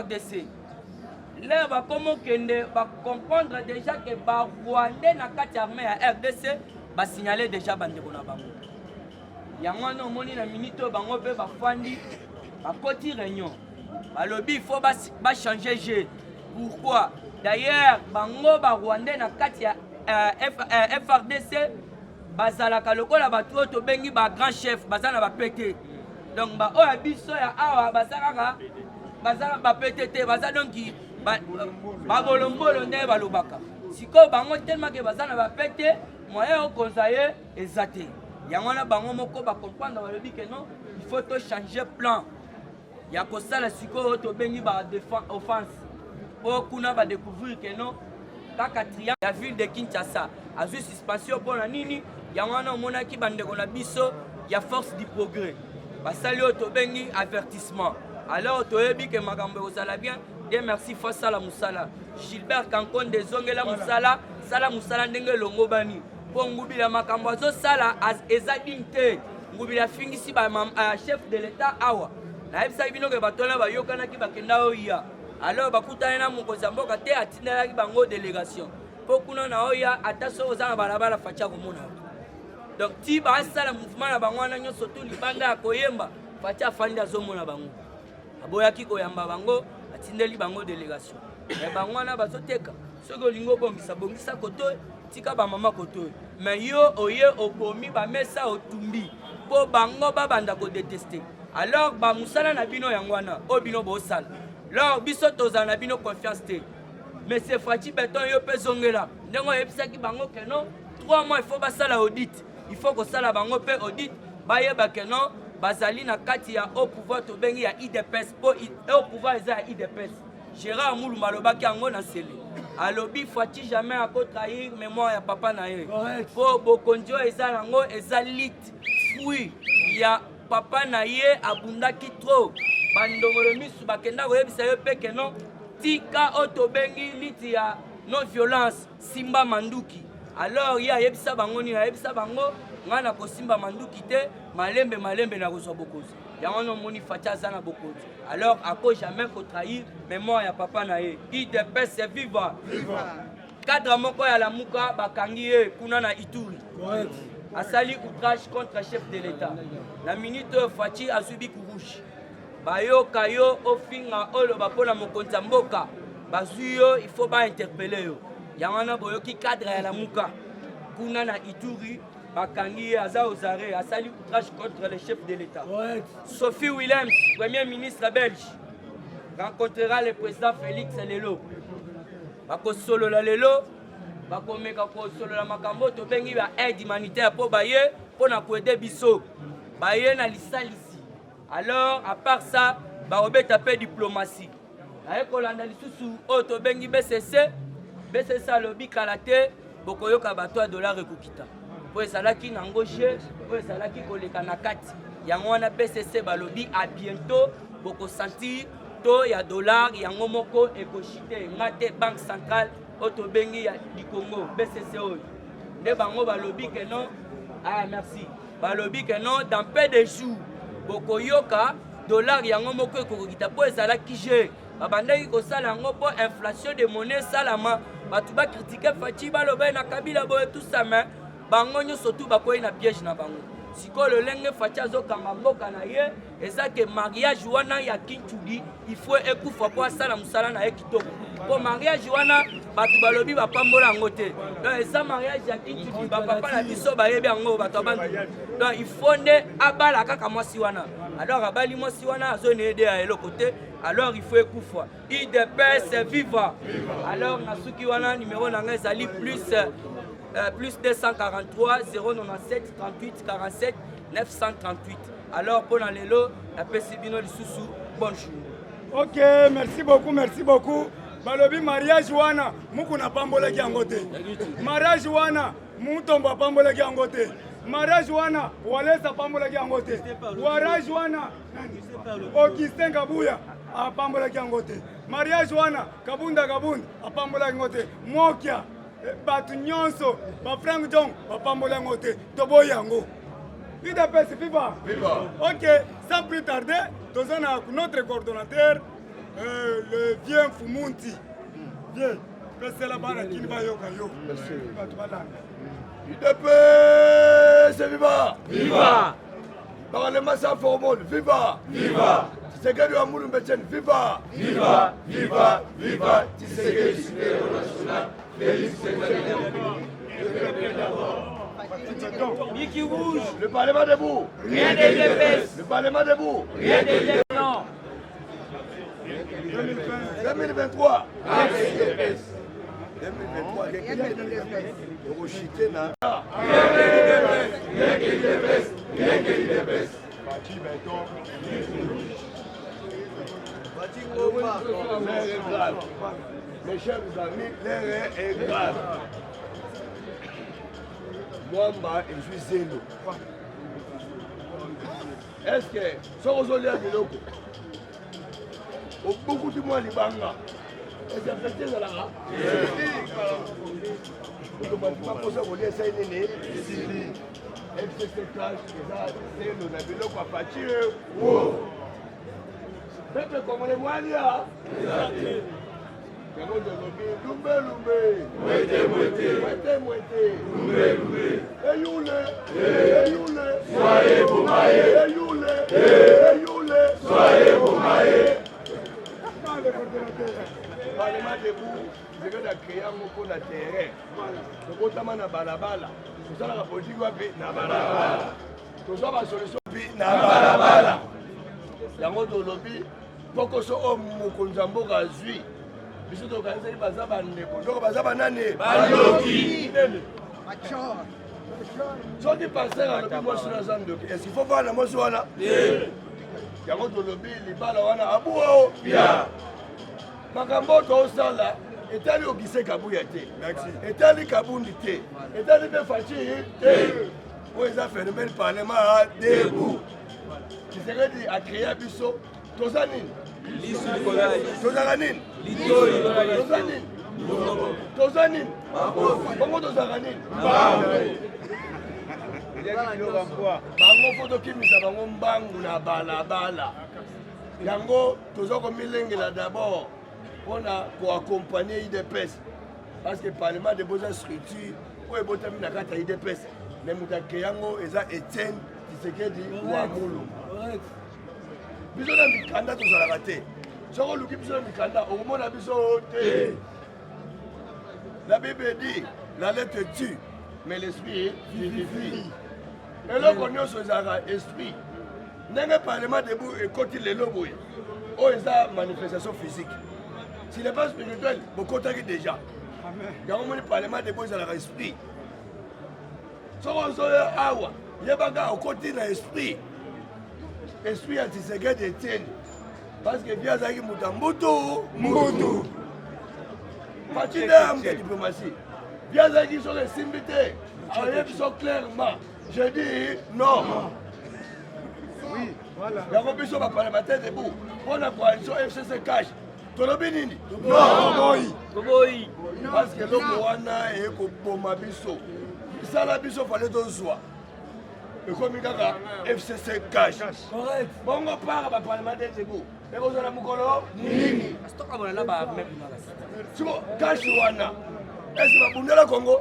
FRDC. Là, va comment va comprendre déjà que les Rwandais na kati armée à RDC va signaler déjà bandeko na bango. Yango na moni na minute bango pe ba fandi ba koti réunion. Ba lobby il faut ba changer jeu. Pourquoi? D'ailleurs, bango ba Rwandais na kati ya FRDC bazalaka lokola bato to bengi ba grand chef bazana ba pété. Donc ba oya biso ya awa bazalaka bazala ba pété bazala donc ba bolombolo nde balobaka. Siko bango tellement que bazana ba pété moyen au conseiller exacté. Yango na bango moko ba comprendre ba lobi que non, il faut to changer plan. Ya ko sala siko to bengi ba défense offense. Pour kuna ba découvrir que non kaka triangle la ville de Kinshasa a vu suspension pour la nini yango na mona ki bandeko na biso ya force du progrès. Basali to bengi avertissement. Alors to yebi que makambo osala bien. Dieu merci face à la musala. Gilbert Kankonde zongela musala, sala musala ndenge longo bani. Po ngubila makambo zo sala as ezadinte. Ngubila fingisi ba chef de l'état awa. Na ebisa bino ke batona ba yokana ki bakenda oya. Alors bakutana na mokonzi mboka te atindela ki bango délégation. Po kuna na oya ataso ozana balabala facha komona. Donc ti ba sala mouvement na bango na nyoso to libanda koyemba facha fandi azomona bango. Aboyaki koyamba bango atindeli bango délégation. Mais bango na bazoteka. Soko lingo bongisa koto tika ba mama koto. Mais yo oye okomi ba mesa otumbi. Po bango ba banda ko détester. Alors ba musala na bino yangwana obino bo sala. Alors biso tozana bino confiance te. Mais c'est Fati Beton yo pe zongela. Ndengo yebisaki bango que non 3 mois il faut ba sala audit. Il faut que sala bango pe audit ba yeba que non bazali na kati ya au pouvoir to bengi ya IDPS po au pouvoir eza ya IDPS. Gérard Moulou malobaki yango na sele. Alobi Fati jamais à trahir mémoire ya papa na ye. Po bokonjo eza nango eza lit fruit ya papa na ye abundaki trop. Bandongolo misu bakenda koyebisa yo pe que non tika oto bengi liti ya non violence Simba Manduki. Alors ya yebisa bango ni yebisa bango ngana ko Simba Manduki te malembe na kozwa bokozi. Yango no moni Fatia zana bokozi. Alors ako jamais ko trahir mémoire ya papa na ye. IDPS c'est viva. Cadre moko ya lamuka bakangi ye kuna na Ituri. Asali outrage contre chef de l'État. La minute Fati azubi kurushi. Bayo kayo ofinga olo bapona mokonza mboka bazuyo il faut ba interpeller yo yangana boyoki cadre ya la muka kuna na Ituri bakangi aza ozare asali outrage contre le chef de l'État. Sophie Williams, premier ministre belge, rencontrera le président Félix lelo bako solo la lelo bako meka ko solo la makambo to bengi ba aide humanitaire po baye pona ko aider biso baye na lisalisi. Alors, à part ça, Barobet a fait diplomatie. Avec Olanda Lisusu, Oto Bengi BCC, BCC a lobby Kalate, Bokoyoka Bato $, Rekukita. Pour ça, qui n'engauche, pour ça, qui koleka nakati. Yangwana BCC Balobi à bientôt, Boko sentir, to ya $, Yangomoko, Ekoshite, Mate, Banque Centrale, Oto Bengi du Congo, BCC. Ne Bango Balobi que non, ah merci. Balobi que non, dans peu de jours. Bokoyoka $, yango moko ekokita po ezala kije babandaki kosala yango po inflation de monnaie salama batu ba critiquer Fati baloba na Kabila boye tout ça mais bango nyonso tu bakoyi na piège na bango sikolo lenge Fati azokanga mboka na ye eza ke mariage wana ya Kinchudi il faut ekufa po asala musala na ye kitoko po mariage wana batu balobi bapambola yango te donc eza mariage ya Kinchudi bapapa na biso bayebi yango bato bantu donc il faut nde abala kaka mwasi wana alors abali mwasi wana azone aider à eloko te alors il faut ekufa IDPS viva alors nasuki wana numéro nanga ezali plus 243 097 38 47 938 alors pour dans lelo la pesibino lisusu bonjour. Ok, merci beaucoup balobi mariage wana muku na pambola ki yango te mariage wana mutomba pambola ki yango te mariage wana walesa pambola ki yango te mariage wana Augustin Kabuya apambola ki yango te mariage wana Kabunda apambola ki yango te Mokia batu nyonso ba Frank Jong apambola yango te toboya yango IDPS viva. Ok, sans plus tarder, notre coordonnateur le vieux Fumunti. Viens. C'est la barre qui va yoka yo. C'est viva! Viva! Parlement sans formule, viva! Viva! Tshisekedi wa Mulu Mbetchen, viva! Viva! Viva! Viva! Tshisekedi national, Félix Mickey Rouge. Le Parlement debout! Rien de l'EPS. Le Parlement debout! Rien de l'EPS. Non. 2023! 2023, Rochité na. L'air est grave. Mes chers amis, l'air est grave. Moi, je suis zélo. Est-ce que, si on a des locaux, beaucoup de moins les bangas. Est-ce que affecté ça là? Donc, on va poser au lieu ça est né. FCC cash, c'est le navire qui a parti. Peuple comme les moyens. Lumbe, lumbe. Mouete, mouete. Mouete, mouete. Lumbe, lumbe. Eyoule. Eyoule. Soyez boumaye. Eyoule. Eyoule. Soyez boumaye. Parlement debout, je vais créer un na terrain. Donc, on na balabala. Tout ça, la politique va na balabala. Tout ça, la solution na balabala. Yango de lobby, poko so o mokonzambo gazui. Biso to kanisa ni bazaba ndeko. Donc bazaba nane. Baloki. So di passer à lobby moi sur la zone de. Est-ce qu'il faut voir la moi sur là? Yango de lobby libala wana abuo. Bien. Makambo tosala etali okise kabuya te. Etali kabundi te. Etali be fachi te. Oyo eza phénomène parlement debout. Tshisekedi a créé biso toza nini? Tozala nini? Toza nini? Toza nini? Bongo tozala nini? Bango fo tokimisa bango mbangu na balabala. Yango toza komilengela d'abord pour accompagner IDPS. Parce que le Parlement de beaux structures, pour les botams na kata IDPS, mais muta keyango eza Etienne Tshisekedi wa Mulu. Biso na mikanda tozala raté. Soko luki biso na mikanda, au moment na biso te. La Bible dit, la lettre tue, mais l'esprit vivifie. Et là qu'on est sur l'esprit. N'est-ce Parlement debout et quand il est lobo, oh ils ont manifestation physique. Si n'est pas spirituel, beaucoup t'as déjà. Il y a un moment Parlement debout ils ont l'esprit. Si on se dit awa, il y a baga au côté de l'esprit. Esprit a Tshisekedi d'Étienne. Parce que bien ça qui mutambuto, mutu. Parti d'âme de diplomatie. Bien ça qui sont les symbité. Alors ils sont clairement. Je dis non. Oui, voilà. La commission va parlementaire debout. Pour la coalition FCC cash. Tolobi nini? Non. Oui. Parce que l'homme wana est comme biso. Ça la biso fallait donc soit. Et comme il FCC cash. Correct. Bon on part à parlementaire debout. Et vous avez mukolo nini? Stop à là bas même. Tu vois cash wana. Est-ce que va bundela Congo?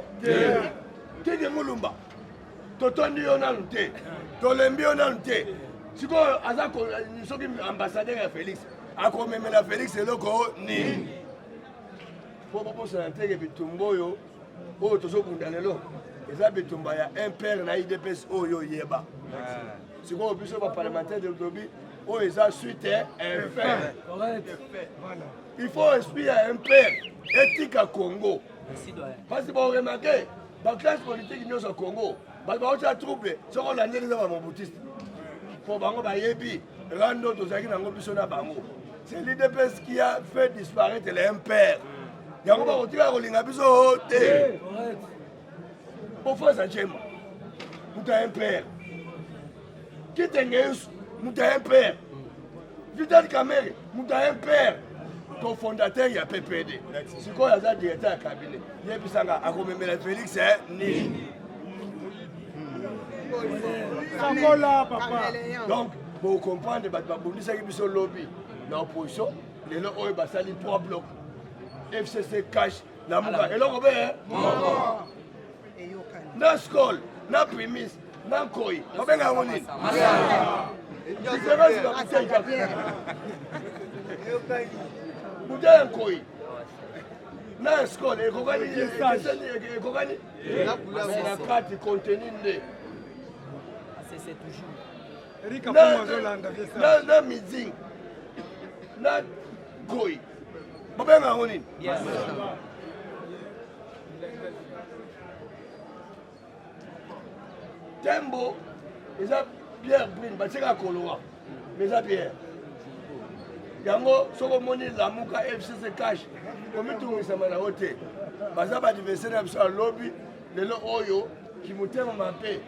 Qui de mulumba? Totondi yonalu te. Tolembi yonalu te. Si vous avez un ambassadeur à Félix, à combien la Félix et le co ni. Pour proposer un terre et Bitumboyo, oh, tout ce qu'on a là. Et ça, Bitumba, il y a un père na IDPS, oh, yo, yeba. Si vous avez un parlementaire de l'Otobi, oh, ils ont suite un père. Il faut expliquer à un père éthique à Congo. Parce que vous remarquez, la classe politique au Congo, parce que vous avez troublé, ce qu'on a dit, c'est mon boutiste. Pour Bango Bayebi, Rando Tozaki Nango Bissona Bango. C'est l'IDPS qui a fait disparaître les impairs. Il y a un moment où tu as rolling à Bisso. Pour faire ça, tu as un père. Qui t'engage, tu as un père. Vital Kamere, tu as un père. Ton fondateur, il y a PPD. C'est quoi le directeur à cabinet? Il y a Bissanga, à Romemela Félix, c'est ni. Donc, pour comprendre, il y a un lobby dans l'opposition, lelo oyo basali 3 blocs FCC cash na muka eloko be na skol na primis na nkoi babenga yango nini différence na bouteille kaka bouteille ya nkoi na skol ekokani na kati contenu nde c'est toujours na midi na nkoi babenga yango nini tembo eza Pierre Brine batiaka koloa mais eza Pierre yango soko moni lamuka FCC cash komitungisama na yo te baza baadversaire na biso ya lobi lelo oyo kimotema mape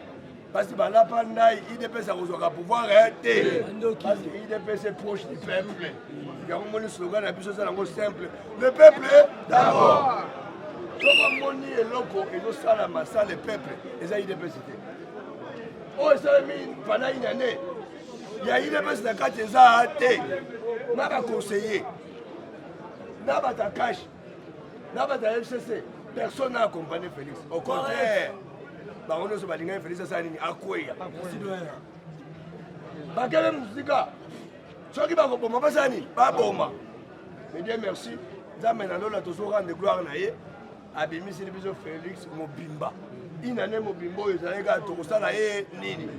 parce balapa ndai IDPS akozwaka pouvoir te parce que IDPS est proche du peuple yango moni slogan na biso eza yango simple le peuple d'abord soko moni eloko ezosalama sa le peuple eza IDPS te oyo esalami pendant une année ya IDPS na kati eza te na baconseiller na bata cash na bata FCC personne n'a accompagné Félix au contraire bango nyonso balingaki Félix asala nini akweya bakele musika soki bakoboma basala nini baboma mais Dieu merci nzambe na lola tozorendre gloire na ye abimisili biso Félix mobimba une année mobimba oyo ezalaki kaka tokosala ye nini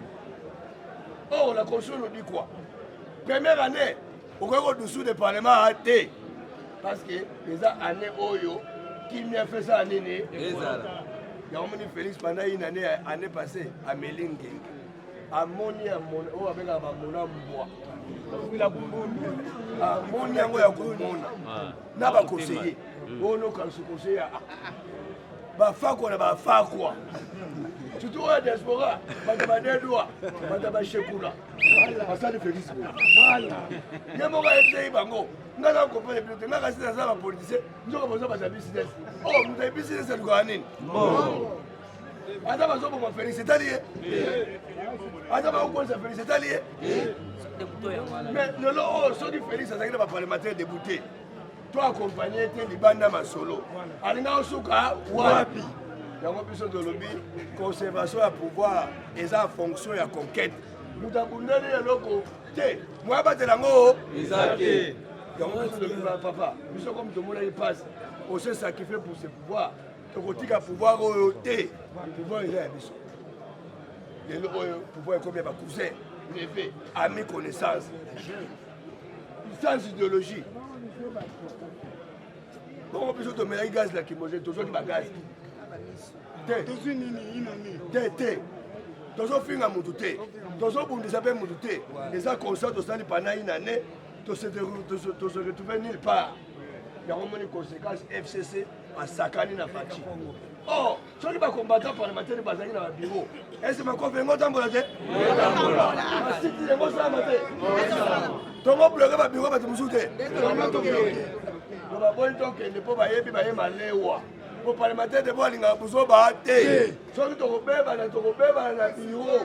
or la constitution nous dit quoi première année okoki kodussu de parlement te parce que eza année oyo kimia fesala nini yango moni Félix pendant une année passée ameli ngenge amoni oyo abengaka bamona mbwa amoni yango ya komona na bakonseye oyo nokanisi konseye bafakwa na bafakwa surtout oyo ya diaspora bato badedwa bato bashekula basali Félix ye moko ayebisaki bango nga na kopane bino te nga kasi naza bapoliticien nzoka boza baza business o moto ya business alukaka nini ata bazoboma Félix etali ye ata bakokonisa Félix etali ye mais lelo oyo soki Félix azalaki na baparlementaire débouté to accompagné te libanda masolo alinga osuka wapi yango biso tolobi conservation ya pouvoir eza fonction ya conquête moto abundeli eloko te moya batela yango eza te yango biso tolobi papa biso comme tomonaki passe on se sacrifie pour ce pouvoir tokotika pouvoir oyo te pouvoir eza ya biso lelo oyo pouvoir ekomi ya bacousin neve ami connaissance sans idéologie bongo biso tomelaki gaz na kimogène tozwaki bagaz te tozofinga mutu te tozobundisa mpe mutu te eza constat tosali pendant une année tose retrouve nulle part yango moni conséquence FCC basakani na faci or soki bacombattant parlementaire bazalaki na babiro ese makofi yango otambola te basiti yango osalama te tongo bloke babiro bato mosusu te baboyi tokende mpo bayebi baye malewa po parlementaire de bo alingaka buso baa te soki tokobebana na biro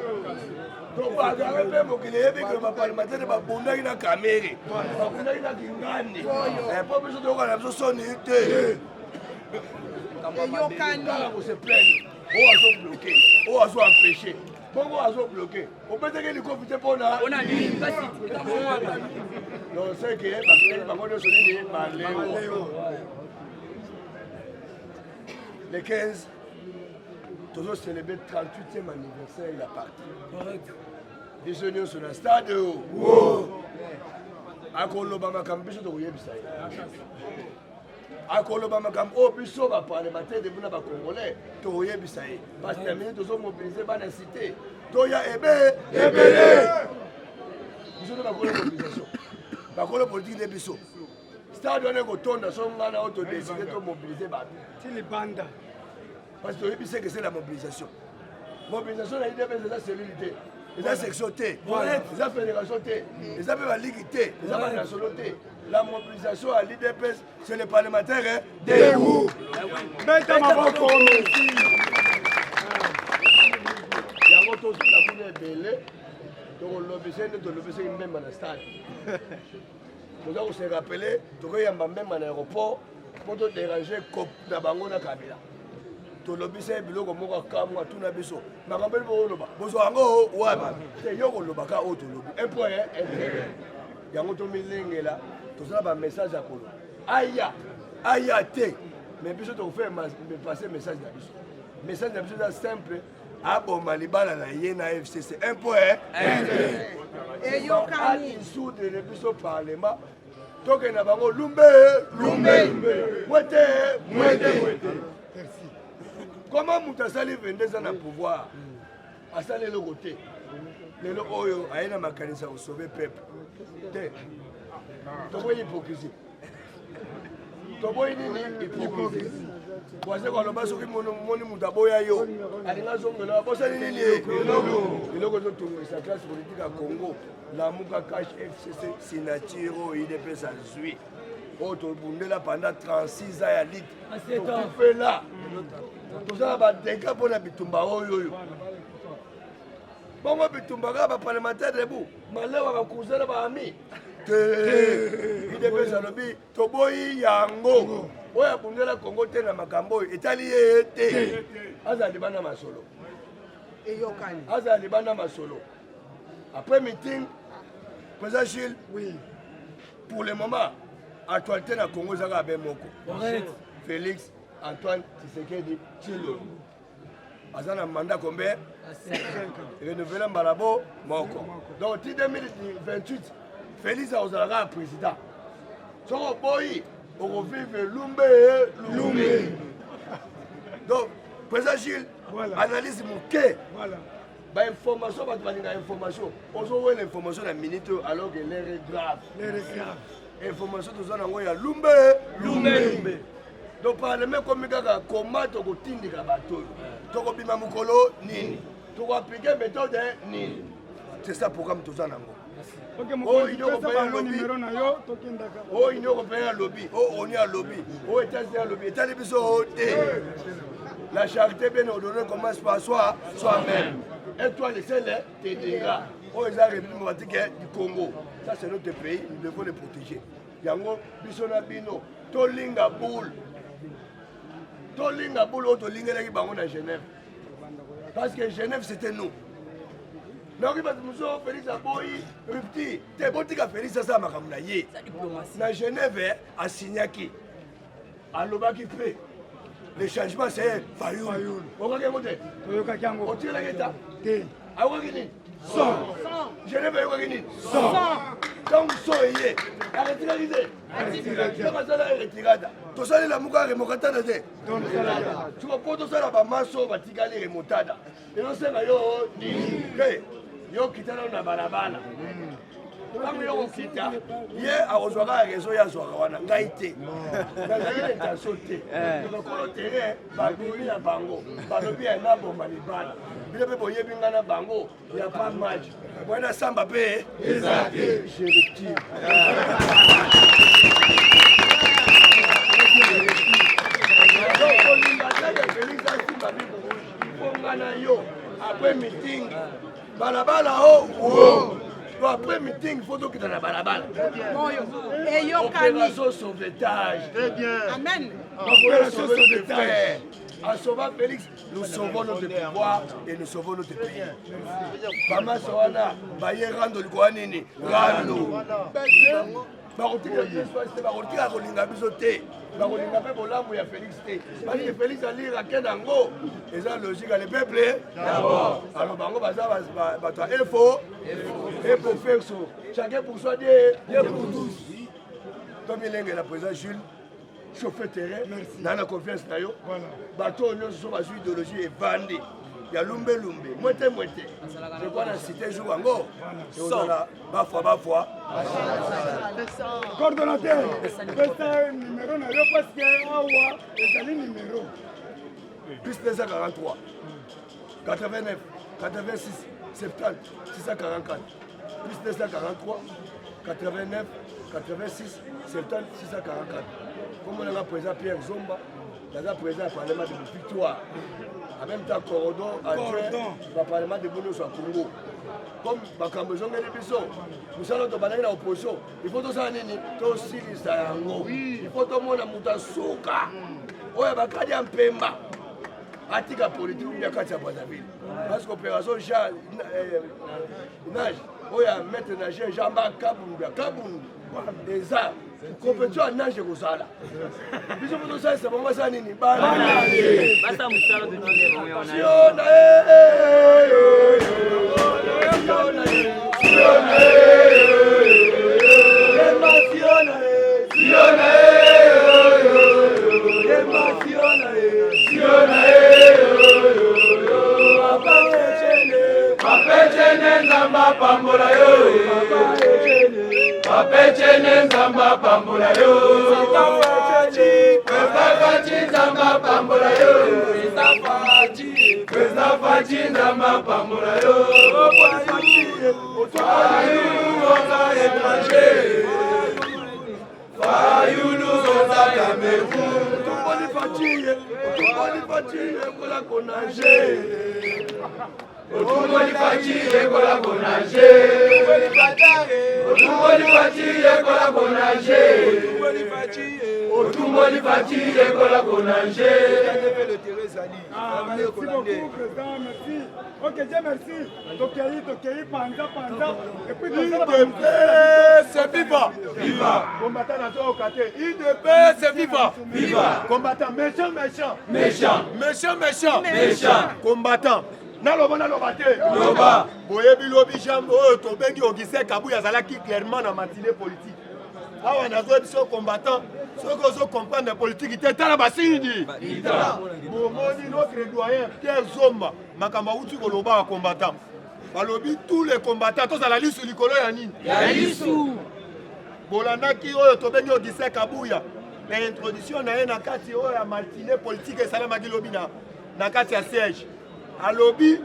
tobazaka mpe mokili eyebi ke baparlementaire babundaki na kamere babundaki na kingani mpo biso toyoka na biso soni te kala kose plaine oyo azobloke oyo azoempêche bongo azobloke obetaki likofi te mpona donc c'est que bango nyonso nini balewa le 15 toujours célébrer 38e anniversaire il a parti biso nyonso na stade akoloba makambo biso tokoyebisa ye akoloba makambo oyo biso baparlementaire de buna bacongolais tokoyebisa ye parce que na minute tozomobilize bana cité toya ebele biso nde bakolo mobilisation bakolo politique nde biso stade wana ekotonda so ngana oyo todeside tomobilize bato tilibanda parce que toyebi se que c'est la mobilisation mobilisation na IDPS eza cellule te eza section te eza fédération te eza mpe baligi te eza banasolo te la mobilisation à l'IDPS c'est le parlementaire debout beta maboko yango tozala kuna ebele tokolobisa nde tolobisaki mbemba na stade Nous avons se rappelé, tu vois, il y a même un aéroport pour te déranger comme Nabango na Kabila. Tu l'as vu, c'est bilo comme moi, comme moi, tout n'a pas so. Ma rappelle pour le bas. Bozoango, ouais, bah, c'est yo le bas, au tout le. Un point, il y a un autre milling là. Tout ça, un message à Polo. Aïe, aïe, té. Mais puis je te fais passer message d'habitude. Message d'habitude simple. Ah bon, Malibala na yena FCC. Un point, Et yo kani. Sous de l'épisode au Parlement. Donc, il y a Lumbe. Mouette. Comment Moutasali 22 ans à pouvoir à saler le côté? Le Oyo a une mécanisme pour sauver le peuple. Tu vois l'hypocrisie. Tu vois l'hypocrisie. Parce que quand on va sur le monde, sa classe politique à Congo, la Mouka Cash FCC, signature, IDP, ça suit. Autre là pendant 36 ans à Ligue. Tout fait là. Tout ça va décaper pour la Bitumba. Bon, Bitumba, va parlementaire debout. Malheur va cousin va ami. IDP, ça le dit. Toboyi Yango. Oya bundela Congo te na makambo etali ete azali bana masolo Eyokani. azali bana masolo après meeting président Gilles Oui. pour le moment actualité na Congo zaka be moko Félix Antoine Tshisekedi Tshilo azana mandat combien 5 renouvelé Malabo moko donc 2028 Félix azalaka président soko boyi on vivre Lumbe. Donc, président Gilles, voilà. Analyse mon quai. Voilà. Bah, information, bah, information. On se voit l'information à minute alors que l'air est grave. L'air est grave. Information, tout ça, on a Lumbe. Donc, par le même comme comment tu as tindi kabato. Tu as bima mukolo nini. Tu as appliqué méthode nini. C'est ça programme tout ça nango. Oh, il y a un numéro na yo tokendaka. Oh, il y a un lobby. Oh, on y a un lobby. Oh, États-Unis a lobby. États-Unis biso la charité bien ordonnée commence par soi-même. Et toi, les seuls, tes dégâts. Oh, ils ont République démocratique du Congo. Ça, c'est notre pays. Nous devons les protéger. Yango, bisona bino. Tolinga boule. Tolinga boule, oh, tolinga laki bango na Genève. Parce que Genève, c'était nous. Donc, Félix Aboyi, Rupti, t'es bon, tu as Félix à ça, ma camarade. Na Genève, à Signaki, à Lobaki P. Le changement, c'est Fayoul. On va regarder. On tire la guetta. À Wagini. 100. Genève, à Wagini. 100. Donc, soyez. Arrêtez la idée. Tu sais, la mouka remontada. Tu vas pas tout ça là-bas, masso, va tigaler remontada. Et on sait, yo, yo kita na balabala bango yo kita ye akozwaka réseau ya zwaka wana ngai te nazali na intention te lokolo terrain babimi na bango balobi ya nabomba libala bino mpe boyebi nga na bango ya pa match bwana samba mpe ezate je retire kolinga teke Félix asimba bibo mponga na yo après meeting balabala oh après meeting il faut donc dans la balabala opération sauvetage Amen. opération sauvetage en sauvant Félix nous sauvons notre pouvoir et nous sauvons notre pays Mama Soana baye rando likoa nini rando bakotika kolinga biso te bakolinga mpe bolamu ya Félix te parce que Félix alirake nango eza logique le peuple d'abord alors bango baza bato ya efo et pour faire ça chacun pour soi Dieu pour tous comme ilenge la président Jules chauffeur terrain nana confiance na yo bato nyonso so bazwi idéologie evandi ya lumbe mwete je crois na cité jour yango eozala bafwa coordonnateur pesa numéro na yo parce que awa ezali numéro plus 243 89 86 70 644 plus 243 89 86 70 644 comme on a président Pierre Zomba naza président du parlement de victoire en même temps Cordon adjoint le parlement de Bono sur Congo comme makambo ezongeli biso mosala tobandaki na opposition il faut tosala nini tosilisa yango il faut tomona moto asuka oyo bakadi ya mpemba atika politike ya kati ya Brazzaville parce que opération nage oyo ya maître nageur Jean-Baptiste Kabundu eza compétition ya nage ekozala biso po tosalisa bango basala nini Papechene nzamba pambola yo Kwezafati nzamba pambola yo Kwezafati nzamba pambola yo Fayulu oza étranger Fayulu oza Cameroun Otumboli fatiye kola konage Otumboli fatiye kola konage Otumboli fatiye kola konage Otumboli fatiye kola konage Merci beaucoup, président, merci. Ok, Dieu merci. Tokei, Panza. Et puis, c'est viva. Viva. Combattant na zo okate. IDP, c'est viva. Viva. Combattant méchant. Combattant. Naloba te. Loba. Boyebi lobi jambo oyo tobengi Augustin Kabuya azalaki clairement na matinée politique. Awa nazo biso combattant. Soki ozo comprendre politique te tala basindi. Bomoni notre doyen Pierre Zomba makambo uti koloba wa combattant. Balobi tous les combattants tozala lisu likolo ya nini? Ya lisu. Bolandaki oyo tobengi Augustin Kabuya. Na introduction na ye na kati oyo ya matinée politique esalamaki lobi na kati ya siège. Alobi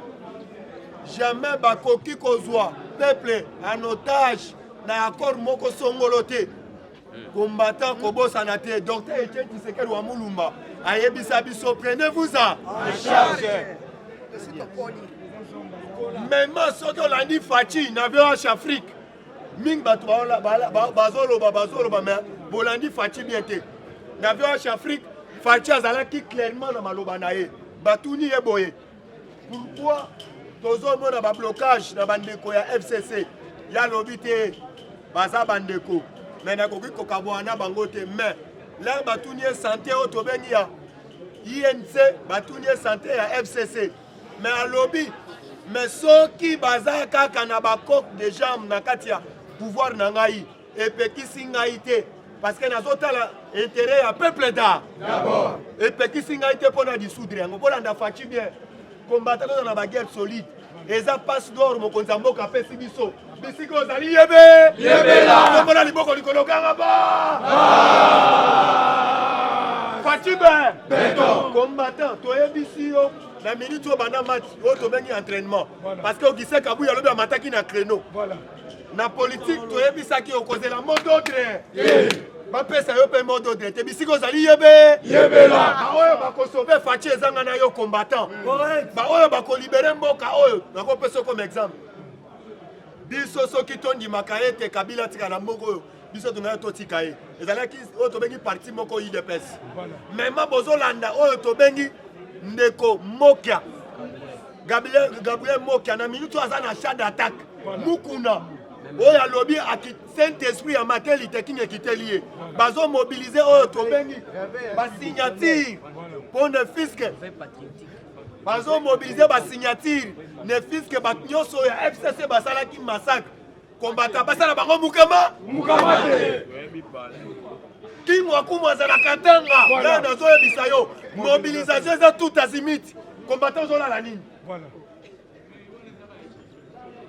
jamais bakoki kozwa peuple en otage na accord moko songolo te. Combattant kobosana te. Docteur Etienne Tshisekedi wa Mulumba ayebisa biso prenez-vous ça en charge. Même soki olandi faci na VH Afrique mingi bato bazoloba mais bolandi faci bien te. Na VH Afrique faci azalaki clairement na maloba na ye batuni ye boye. Pourquoi tozomona ba blocage na bandeko ya FCC ya lobi te baza bandeko mais nakoki kokabwana bango te mais là batuni santé o tobengi ya INC batuni santé ya FCC mais à lobby mais soki baza kaka na ba coque de jambe na kati ya pouvoir na ngai epekisi ngai te parce que nazotala intérêt ya peuple d'abord epekisi ngai te pona dissoudre yango bolanda faci bien combattant dans la guerre solide et ça passe d'or mon konzambo kapé sibiso bisiko ozali yebela komona liboko likolo kanga ba Fatibe beton combattant toyebisi yo na minute o bana match o to bengi entraînement parce que Augustin Kabuya lobi amataki na créneau na politique toyebisaki okozela mot d'ordre bapesa yo pe mot d'ordre te bisiko ozali yebela baoyo bakosauve faci ezanga na yo combattant baoyo bakolibere mboka oyo nakopesa comme exemple biso soki tondimaka ete Kabila tika na mboka oyo biso tunaya totika ye ezalaki oyo tobengi parti moko UDPS mema bozolanda oyo tobengi ndeko Mokia Gabriel Mokia na minute aza na champ d'attaque mukuna oyo alobi Saint-Esprit ya mateli tekinye kiteli ye bazo mobiliser oyo tobengi basignature pour ne fisque bazo mobiliser basignature ne fisque batnyonso ya FCC basalaki massacre combattant basala bango mukama te kimwakumu azalaka tanga la nazoyebisa yo mobilisation eza tout azimit combattant ozolala nini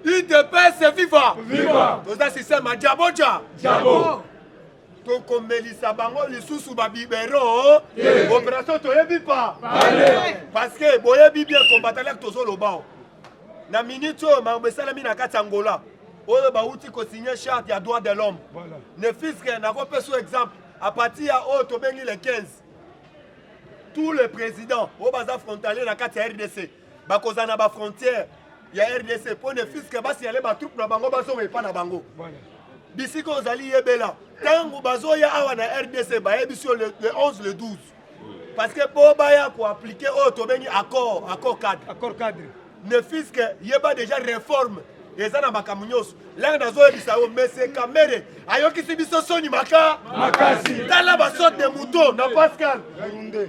UDPS c'est viva toza système ya diabo tokomelisa bango lisusu babibero opération toyebi pa parce que boyebi bien combattant lek tozoloba na minute oyo makambo esalami na kati ya Angola oyo bauti kosigner charte ya droit de l'homme ne fiske nakopesa exemple à partir ya oyo tobengi le 15 tous les présidents oyo baza frontalier na kati ya RDC bakozala na bafrontière ya RDC pour ne fils que basignale batroupe na bango bazonga epa na bango bisika ozali yebela ntango bazoya awa na RDC bayebi sur le 11 le 12 parce que po baya koapplike oyo tobengi accord cadre ne fils que yeba déjà réforme eza na makambo nyonso langa nazoyebisa yo mese kamere ayokisi biso soni makasi tala basote de mouton na Pascal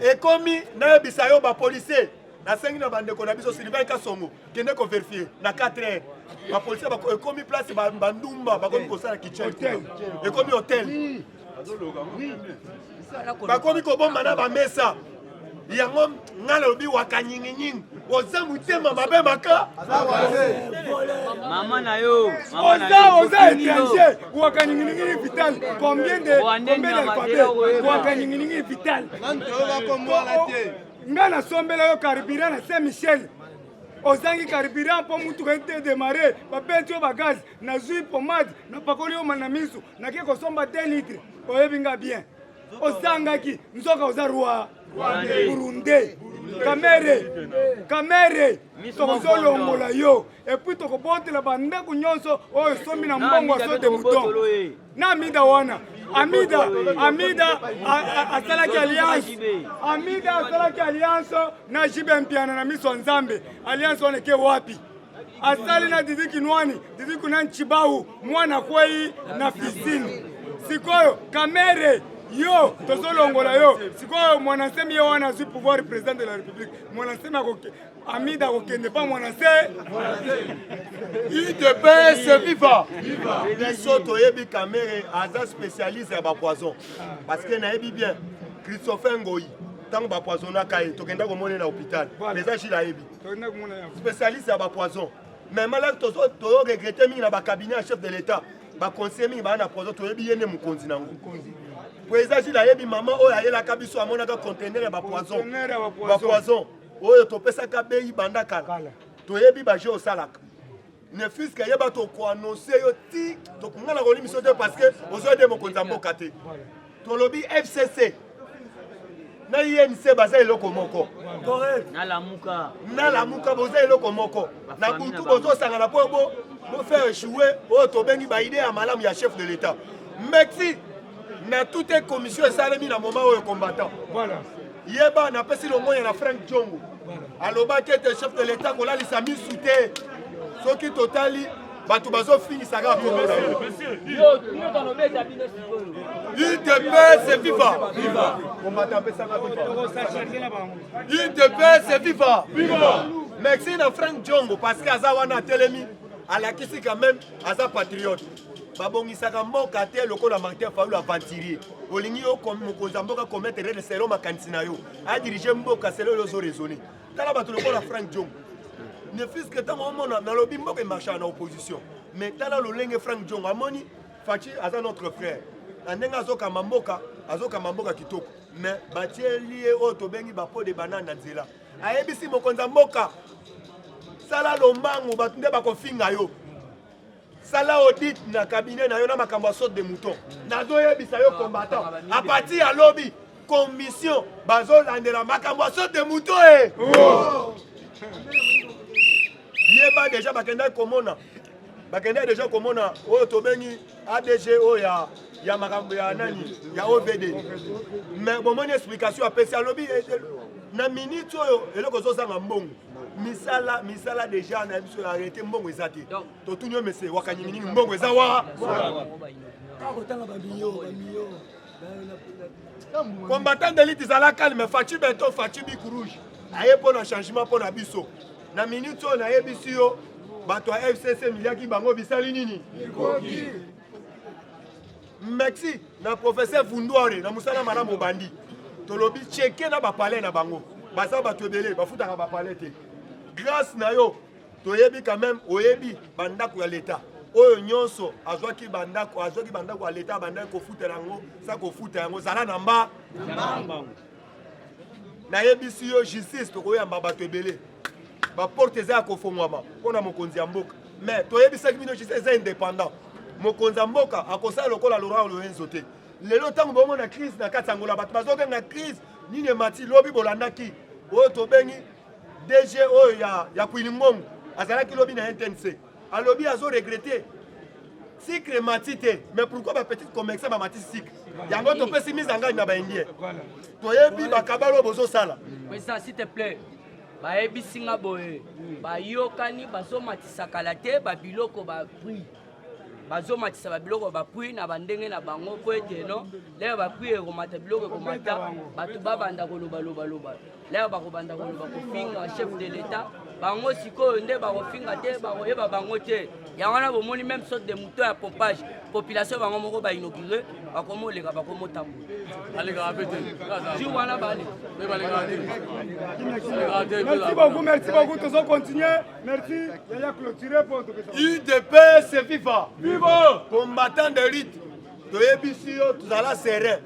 ekomi nayebisa yo bapolisier nasengi na bandeko na biso Sylvain Kasongo kende koverifie na 4 heures bapolisier ekomi place bandumba bakomi kosala kitchen ekomi hotel bakomi kobomba na bamesa yango ngala lobi wakanyinginyingi oza mutema mabe maka Maman na yo. Oza étranger. Wakanyinginyingi vital. Combien d'alphabets? Wakanyinginyingi vital. Ngana sombela yo carburant na Saint-Michel. Ozangi carburant pour mutu kente démarrer. Ba peinture ba gaz na zui pomade na pakoli yo manamisu na ke kosomba 10 litres. Oyebinga bien. Ozangaki nzoka ozarua. Burundi. Kamere tokozolongola yo epuis tokobotela bandeko nyonso oyo sombi na mbongo aso de mouton na Amida wana Amida asalaki alliance na Jibe Mpiana na miso Nzambe alliance wana ke wapi asali na Didi Kinwani Didi kuna Nchibau mwana kwei na Fisini sikoyo Kamere yo tozolongola yo sikoyo mwanasemi yo wana azwi pouvoir président de la république mwanasemi Amida kokende pa mwanase UDPS viva biso toyebi Kamere aza spécialiste ya bapoison parce que nayebi bien Christopher Ngoyi ntango bapoisonaka ye tokenda komona na hôpital déjà Gilles ayebi spécialiste ya bapoison mais malaki tozoregrete mingi na bacabinet ya chef de l'état baconseiller mingi baa na poison toyebi ye nde mokonzi nango président Gilles ayebi mama oyo ayelaka biso amonaka conteneur ya bapoison oyo topesaka bei banda kala toyebi baje osalaka ne fils que yeba tokoannonce yo ti tokungana kolimiso te parce que ozoyede mokonzi ya mboka te tolobi FCC na INC baza eloko moko na lamuka boza eloko moko na butu bozosangana po bofaire échouer oyo tobengi baide ya malamu ya chef de l'état merci na toute commission esalemi na moment oyo combattant yeba napesi longoya na Frank Diongo alobaki ete chef de l'état kolalisa misu te soki totali bato bazofinisaka komela UDPS viva UDPS viva merci na Frank Diongo parce que aza wana atelemi alakisi quand même aza patriote babongisaka mboka te lokola Martin Fayulu aventurier olingi yo mokonzi ya mboka commettre de selo makanisi na yo adirige mboka selo oyo ozoraisonne tala bato lokola Frank Diongo ne fils que ntango omona nalobi mboka emarchaka na opposition mais tala lolenge Frank Diongo amoni Fachi aza notre frère na ndenge azokamba mboka kitoko mais batieli ye oyo tobengi bapo de banane na nzela ayebisi mokonzi ya mboka sala lombangu bato nde bakofinga yo sala audit na cabinet na yo na makambo ya saute de mouton nazoyebisa yo combattant à partir ya lobi commission bazolandela makambo ya saute de mouton yeba déjà bakenda komona oyo tobengi ADG oyo ya makambo ya nani ya OVD mais bomoni explication apesi alobi na minute oyo eloko ozosanga mbongo misala déjà na biso arrêté mbongo eza te totuni yo mese wakanyinginyingi mbongo eza wa combattant d'élite ezala calme Fachi Beto Fachi Bic Rouge aye mpo na changement mpo na biso na minute oyo nayebisi yo bato ya FCC miliaki bango bisali nini merci na professeur Vundware na musala malamu bandi tolobi cheke na bapale na bango baza bato ebele bafutaka bapale te grâce na yo toyebi quand même oyebi bandako ya l'état oyo nyonso azwaki bandako ya l'état bandaki kofutela yango sa kofuta yango zala na mba nayebisi yo justice tokoyamba bato ebele baporte eza ya kofongwama mpona mokonzi ya mboka mais toyebisaki bino justice eza indépendant mokonzi ya mboka akosala lokola Laurent Lorenzo te lelo ntango bomona crise na kati ya ngola bato bazobenga crise nini emati lobi bolandaki oyo tobengi DG oyo ya Kwilimbongo azalaki lobi na NTNC alobi azo regretter sucre matite mais pourquoi ba petite commerçant ba matite sucre yango topesi mise en garde na ba indien toyebi bakabalo bozo sala président s'il te plaît bayebisi nga boye bayokani bazomatisa kala te babiloko baprix bazomatisa babiloko baprix na bandenge na bango po ete no lelo baprix ekomata biloko ekomata bato babanda kolobaloba lelo bakobanda koloba kofinga chef de l'état bango sikoyo nde bakofinga te bakoyeba bango te yango wana bomoni même sorte de mouton ya pompage population bango moko bainaugure bakomoleka bakomotambola alekaka pe te jour wana bale merci beaucoup tozo continuer merci yaya clôturer pour UDPS viva viva combattant de rite toyebisi yo tozala serein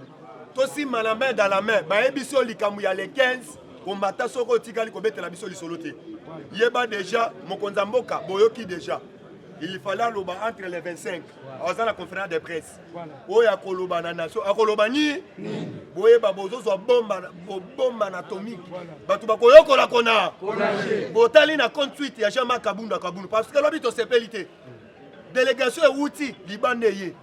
tosima la main dans la main bayebisi yo likambo ya le 15 combattant soko otikali kobetela biso lisolo te yeba déjà mokonzi ya mboka boyoki déjà il fallait aloba entre les 25 aza na conférence de presse oyo akoloba na nation akoloba ni boyeba bozozwa bomba na atomique bato bakoyokola kona botali na compte tweet ya Jean-Marc Kabunda parce que lobi tosepeli te délégation ewuti libanda ye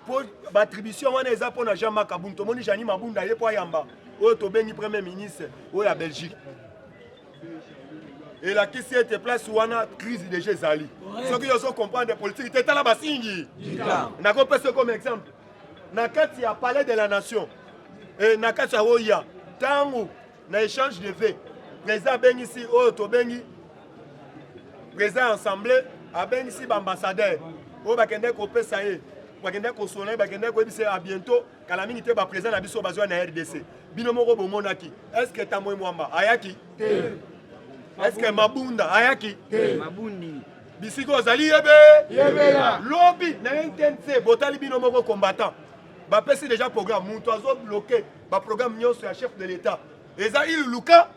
po baattribution wana eza mpo na Jean-Marc Kabunda tomoni Jani Mabunda ye po ayamba oyo tobengi premier ministre oyo ya Belgique et la question était place wana crise déjà ezali soki yo so comprendre politique te tala basingi nakopesa comme exemple na kati ya palais de la nation et na kati ya oya tango na échange de vœux président abengisi oyo tobengi président assemblée abengisi baambassadeur oyo bakende kopesa ye bakende kosona ye bakende koyebisa à bientôt kala mingi te baprésident na biso bazwa na RDC bino moko bomonaki est ce que Tamboy Mwamba ayaki est-ce que Mabunda ayaki mabundi bisiko ozali yebela lobi na NTNC botali bino moko combattant bapesi déjà programme mutu azo bloqué ba programme nyonso ya chef de l'état eza iluluka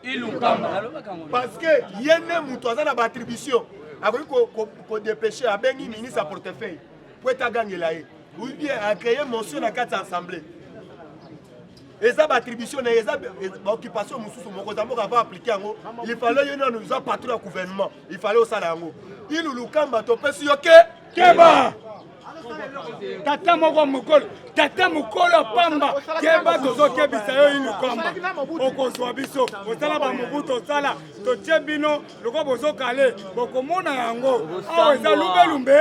parce que yene mutu aza na ba attribution akoki ko dépêcher abengi ministre à portefeuille po etagangela ye ou bien a créé motion na kati assemblée eza baattribution na eza baoccupation mosusu mokonzi moko ava appliquer yango il fallait yo nano eza patron ya gouvernement il fallait osala yango ilulukamba topesi yo keba tata moko mokolo tata mokolo pamba keba tozokebisa yo ilukamba okozwa biso osala bamobu tosala totie bino loko bozokale bokomona yango awa eza lumbelumbe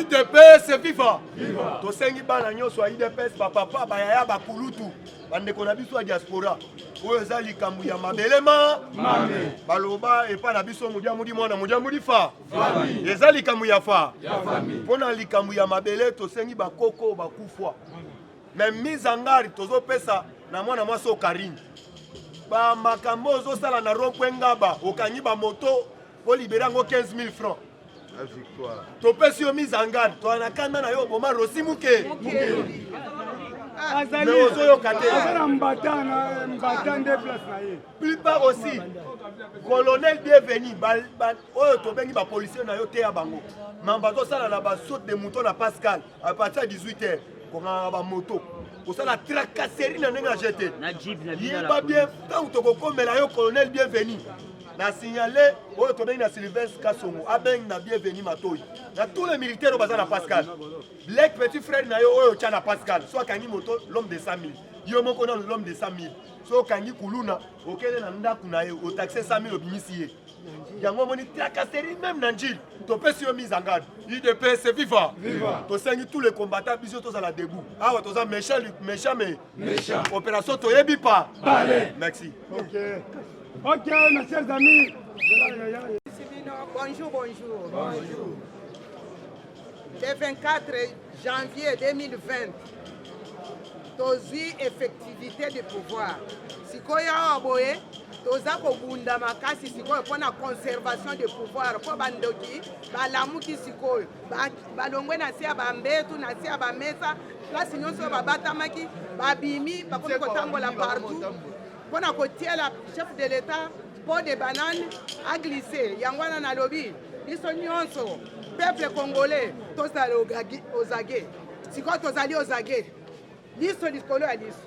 UDPS viva tosengi bana nyonso ya UDPS bapapa bayaya bakulutu bandeko na biso ya diaspora oyo eza likambo ya mabelema baloba epa na biso modiamudi mwana modiamudi fa eza likambo ya fa mpo na likambo ya mabele tosengi bakoko bakufwa me mise en garde tozopesa na mwana mwasi okarine bamakambo ozosala na rond-point ngaba okangi bamoto po libere yango 15 000 francs topesi yo mise en garde toanakanda na yo boma rosi muke mais ozoyoka te plupart aussi colonel bienvenu oyo tobengi bapolisier na yo te ya bango mamba tozosala na basaute de mouton na Pascal à partir ya 18h konganga bamoto kosala tracasserie na ndenge na jete yeba bien ntango tokokomela yo colonel bienvenu na signalé oyo tobengi na Sylvestre Kasongo abengi na bienvenu Matoyi na tous les militaires oyo baza na Pascal Blake petit frère na yo oyo tia na Pascal so akangi moto l'homme de 100 000 yo moko na l'homme de 100 000 so okangi kuluna okende na ndako na yo otaxe 100 000 obimisi ye yango moni tracasserie même na njili topesi yo mise en garde UDPS viva tosengi tous les combattants biso tozala debout awa toza méchant mais opération toyebi pa merci. Ok, mes chers amis. Bonjour. Le 24 janvier 2020, tozi effectivité du pouvoir. Sikoya aboye, toza kobunda makasi sikoyo pona conservation du pouvoir. Po bandoki, balamuki sikoyo, balongwe na sia bambetu na sia bamesa, place nyonso babatamaki, babimi, bakomi kotambola partout. Pona kotia la chef de l'état pot de banane a glissé yangwana na lobby biso nyonso peuple congolais tozali ozage siko tozali ozage liso likolo ya liso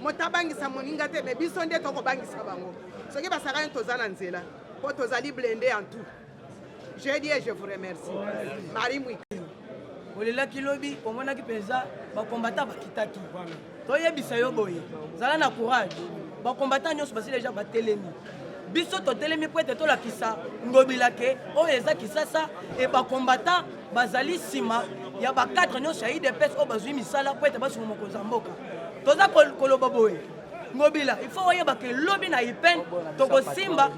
motabangisa moninga te me biso nde tokobangisa bango soki basaka tozala nzela mpo tozali blindé en tout. Je dis et je vous remercie. Marie Mwika. olelaki lobi omonaki mpenza bakombata bakitaki toyebisa yo boye zala na courage bakombata nyonso basi deja batelemi biso totelemi po ete tolakisa ngobila ke oyo eza kisasa e bakombata bazali nsima ya bakadre nyonso ya idps oyo bazwi misala po ete basunga mokonzi ya mboka toza koloba boye ngobila il faut oyeba ke lobi na ipen tokosimba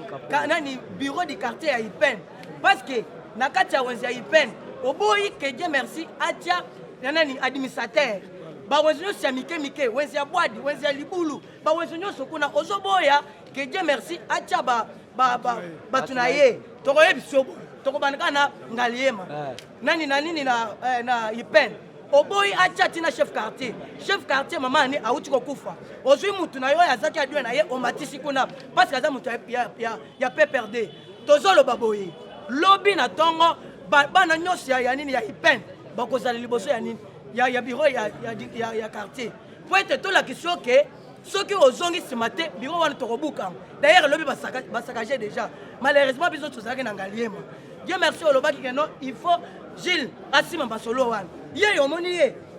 nani bureau du quartier ya ipen parce que na kati ya wenze ya ipen oboyi que Dieu merci atia nani administrateur ba wenze nyonso ya mike wenze ya bwadi wenze ya libulu ba wenze nyonso kuna ozoboya que Dieu merci atia batu na ye tokoyebisa tokobandika na ngaliema nani na nini na ipen oboyi atia tina chef quartier mama ani auti kokufa ozwi mutu na yo azaki adwe na ye omatisi kuna parce que aza mutu ya PPRD tozoloba boye lobi na tongo bana nyonso ya nini ya ipen bakozala liboso ya nini ya bureau ya quartier po ete tolakisi yo ke soki ozongi nsima te bureau wana tokobuka d'ailleurs lobi basakage déjà malheureusement biso tozalaki na ngaliema Dieu merci olobaki ke non il faut Gilles asima basolo wana yeyo omoni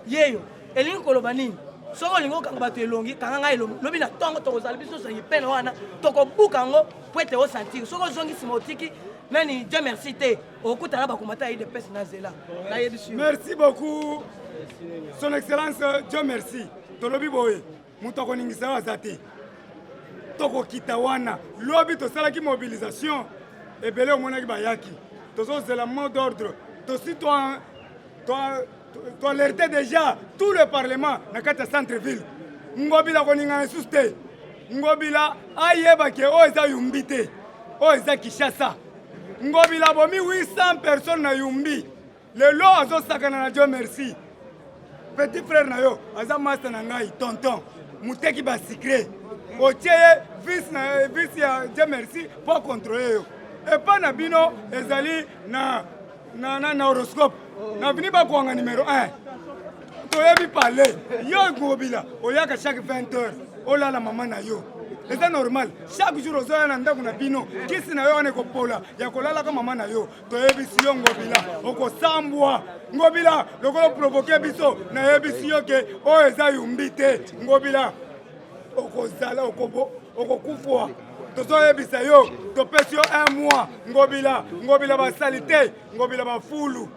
yeyo elingi koloba nini soko olingi okanga bato elongi kanga ngai lobi na ntongo tokozala biso so ipen wana tokobuka yango po ete osentir soko ozongi nsima otiki nani Dieu merci te okutana bakomata ya IDPS na zela merci beaucoup son excellence Dieu merci tolobi boye mutu akoningisa yo aza te tokokita wana lobi tosalaki mobilisation ebele omonaki bayaki tozozela mot d'ordre tosi toalerte déjà tout le parlement na kati ya centre-ville ngobila koningana lisusu te ngobila ayeba ke oyo eza yumbi te oyo eza Kinshasa ngobila bomi 800 personnes na yumbi lelo azosakana na Dieu merci petit frère na yo aza master na ngai tonton muteki basikre otie vice ya Dieu merci po contrôler yo epa na bino ezali na horoscope na vini bakwanga numéro 1 toyebi pale yo ngobila oyaka chaque 20 heures olala mama na yo eza normal chaque jour ozoya na ndako na bino kisi na yo wana ekopola ya kolalaka mama na yo toyebisi yo ngobila okosambwa ngobila lokolo provoke biso nayebisi yo ke oyo eza yumbi te ngobila okozala okokufwa tozoyebisa yo topesi yo 1 mois ngobila basali te ngobila bafulu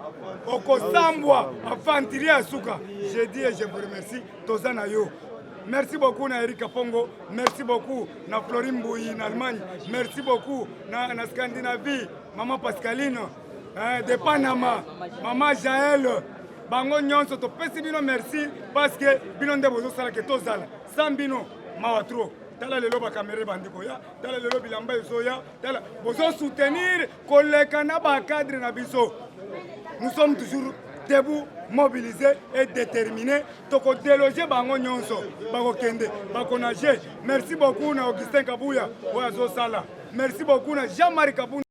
okosambwa afantiri ya suka je dis et je vous remercie toza na yo. Merci beaucoup na Erika Pongo, merci beaucoup na Florine Mbouyi en Allemagne, merci beaucoup na Scandinavie, maman Pascaline de Panama, maman Jaël, bango nyonso to pesi bino merci parce que bino nde bozo sala ke tozala sans bino mawatro tala lelo ba caméra bandiko ya tala lelo bilamba ezoya tala bozo soutenir koleka na ba cadre na biso. Nous sommes toujours debout, mobilisés et déterminés. Toko déloger bango nyonso, bako kende, bako nage. Merci beaucoup na Augustin Kabouya, oyazo sala. Merci beaucoup na Jean-Marie Kabou.